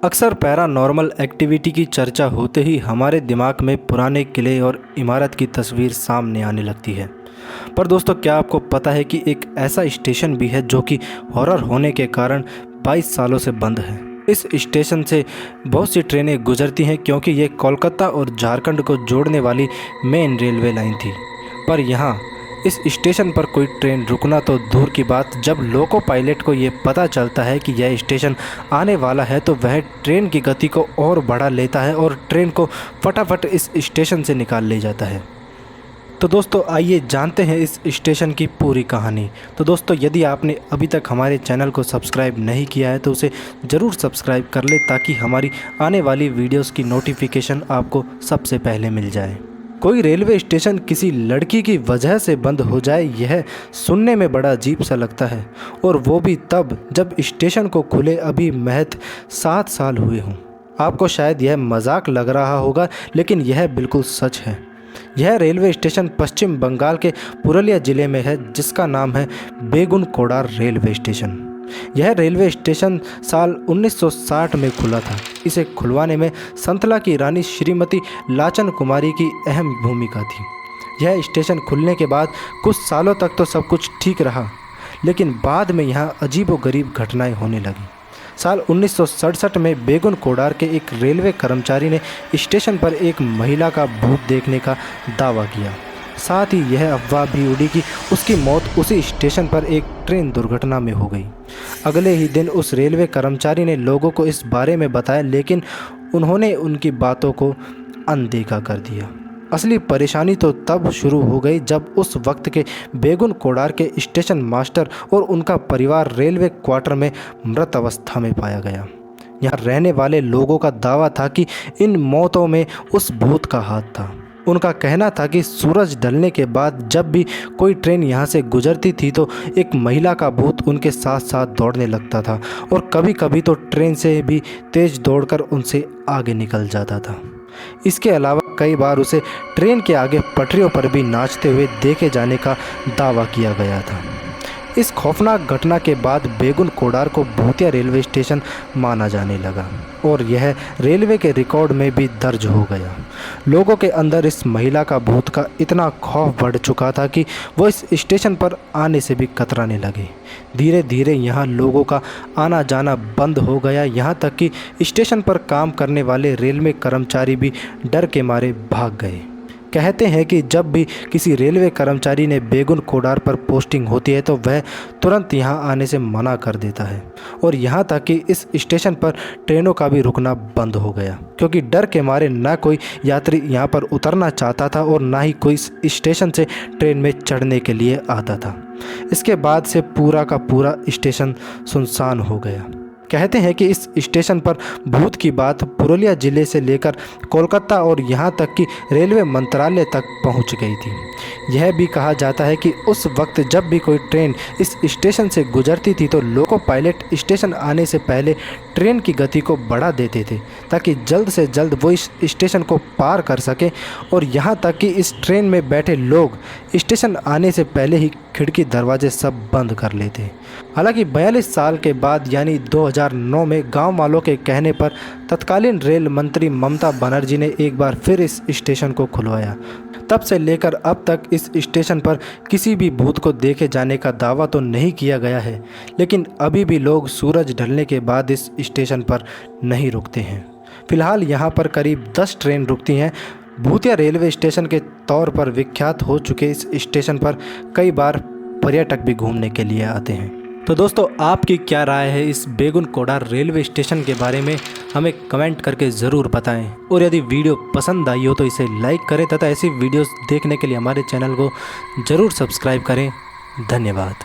अक्सर paranormal activity की चर्चा होते ही हमारे दिमाग में पुराने किले और इमारत की तस्वीर सामने आने लगती है। पर दोस्तों, क्या आपको पता है कि एक ऐसा स्टेशन भी है जो कि हॉरर होने के कारण 22 सालों से बंद है। इस स्टेशन से बहुत सी ट्रेनें गुजरती हैं क्योंकि ये कोलकाता और झारखंड को जोड़ने वाली मेन रेलवे लाइन थी। पर यहाँ इस स्टेशन पर कोई ट्रेन रुकना तो दूर की बात, जब लोको पायलट को ये पता चलता है कि यह स्टेशन आने वाला है तो वह ट्रेन की गति को और बढ़ा लेता है और ट्रेन को फटाफट इस स्टेशन से निकाल ले जाता है। तो दोस्तों, आइए जानते हैं इस स्टेशन की पूरी कहानी। तो दोस्तों, यदि आपने अभी तक हमारे चैनल को सब्सक्राइब नहीं किया है तो उसे ज़रूर सब्सक्राइब कर ले ताकि हमारी आने वाली वीडियोस की नोटिफिकेशन आपको सबसे पहले मिल जाए। कोई रेलवे स्टेशन किसी लड़की की वजह से बंद हो जाए, यह सुनने में बड़ा अजीब सा लगता है, और वो भी तब जब स्टेशन को खुले अभी महज 7 साल हुए हों। आपको शायद यह मजाक लग रहा होगा, लेकिन यह बिल्कुल सच है। यह रेलवे स्टेशन पश्चिम बंगाल के पुरुलिया ज़िले में है, जिसका नाम है बेगुनकोडार रेलवे स्टेशन। यह रेलवे स्टेशन साल 1960 में खुला था। इसे खुलवाने में संतला की रानी श्रीमती लाचन कुमारी की अहम भूमिका थी। यह स्टेशन खुलने के बाद कुछ सालों तक तो सब कुछ ठीक रहा, लेकिन बाद में यहाँ अजीबोगरीब घटनाएं होने लगी। साल 1967 में बेगुनकोडार के एक रेलवे कर्मचारी ने स्टेशन पर एक महिला का भूत देखने का दावा किया। साथ ही यह अफवाह भी उड़ी कि उसकी मौत उसी स्टेशन पर एक ट्रेन दुर्घटना में हो गई। अगले ही दिन उस रेलवे कर्मचारी ने लोगों को इस बारे में बताया, लेकिन उन्होंने उनकी बातों को अनदेखा कर दिया। असली परेशानी तो तब शुरू हो गई जब उस वक्त के बेगुनकोडार के स्टेशन मास्टर और उनका परिवार रेलवे क्वार्टर में मृत अवस्था में पाया गया। यहाँ रहने वाले लोगों का दावा था कि इन मौतों में उस भूत का हाथ था। उनका कहना था कि सूरज ढलने के बाद जब भी कोई ट्रेन यहाँ से गुजरती थी तो एक महिला का भूत उनके साथ साथ दौड़ने लगता था, और कभी कभी तो ट्रेन से भी तेज दौड़कर उनसे आगे निकल जाता था। इसके अलावा कई बार उसे ट्रेन के आगे पटरियों पर भी नाचते हुए देखे जाने का दावा किया गया था। इस खौफनाक घटना के बाद बेगुनकोडार को भूतिया रेलवे स्टेशन माना जाने लगा और यह रेलवे के रिकॉर्ड में भी दर्ज हो गया। लोगों के अंदर इस महिला का भूत का इतना खौफ बढ़ चुका था कि वो इस स्टेशन पर आने से भी कतराने लगे। धीरे धीरे यहाँ लोगों का आना जाना बंद हो गया, यहाँ तक कि स्टेशन पर काम करने वाले रेलवे कर्मचारी भी डर के मारे भाग गए। कहते हैं कि जब भी किसी रेलवे कर्मचारी ने बेगुनकोडार पर पोस्टिंग होती है तो वह तुरंत यहां आने से मना कर देता है, और यहां तक कि इस स्टेशन पर ट्रेनों का भी रुकना बंद हो गया, क्योंकि डर के मारे ना कोई यात्री यहां पर उतरना चाहता था और ना ही कोई स्टेशन से ट्रेन में चढ़ने के लिए आता था। इसके बाद से पूरा का पूरा स्टेशन सुनसान हो गया। कहते हैं कि इस स्टेशन पर भूत की बात पुरुलिया ज़िले से लेकर कोलकाता और यहाँ तक कि रेलवे मंत्रालय तक पहुँच गई थी। यह भी कहा जाता है कि उस वक्त जब भी कोई ट्रेन इस स्टेशन से गुजरती थी तो लोको पायलट स्टेशन आने से पहले ट्रेन की गति को बढ़ा देते थे ताकि जल्द से जल्द वो इस स्टेशन को पार कर सके, और यहाँ तक कि इस ट्रेन में बैठे लोग स्टेशन आने से पहले ही खिड़की दरवाजे सब बंद कर लेते। हालांकि 42 साल के बाद यानी 2009 में गांव वालों के कहने पर तत्कालीन रेल मंत्री ममता बनर्जी ने एक बार फिर इस स्टेशन को खुलवाया। तब से लेकर अब तक इस स्टेशन पर किसी भी भूत को देखे जाने का दावा तो नहीं किया गया है, लेकिन अभी भी लोग सूरज ढलने के बाद इस स्टेशन पर नहीं रुकते हैं। फिलहाल यहाँ पर करीब 10 ट्रेन रुकती हैं। भूतिया रेलवे स्टेशन के तौर पर विख्यात हो चुके इस स्टेशन पर कई बार पर्यटक भी घूमने के लिए आते हैं। तो दोस्तों, आपकी क्या राय है इस बेगुनकोडार रेलवे स्टेशन के बारे में, हमें कमेंट करके ज़रूर बताएं। और यदि वीडियो पसंद आई हो तो इसे लाइक करें तथा ऐसी वीडियोस देखने के लिए हमारे चैनल को ज़रूर सब्सक्राइब करें। धन्यवाद।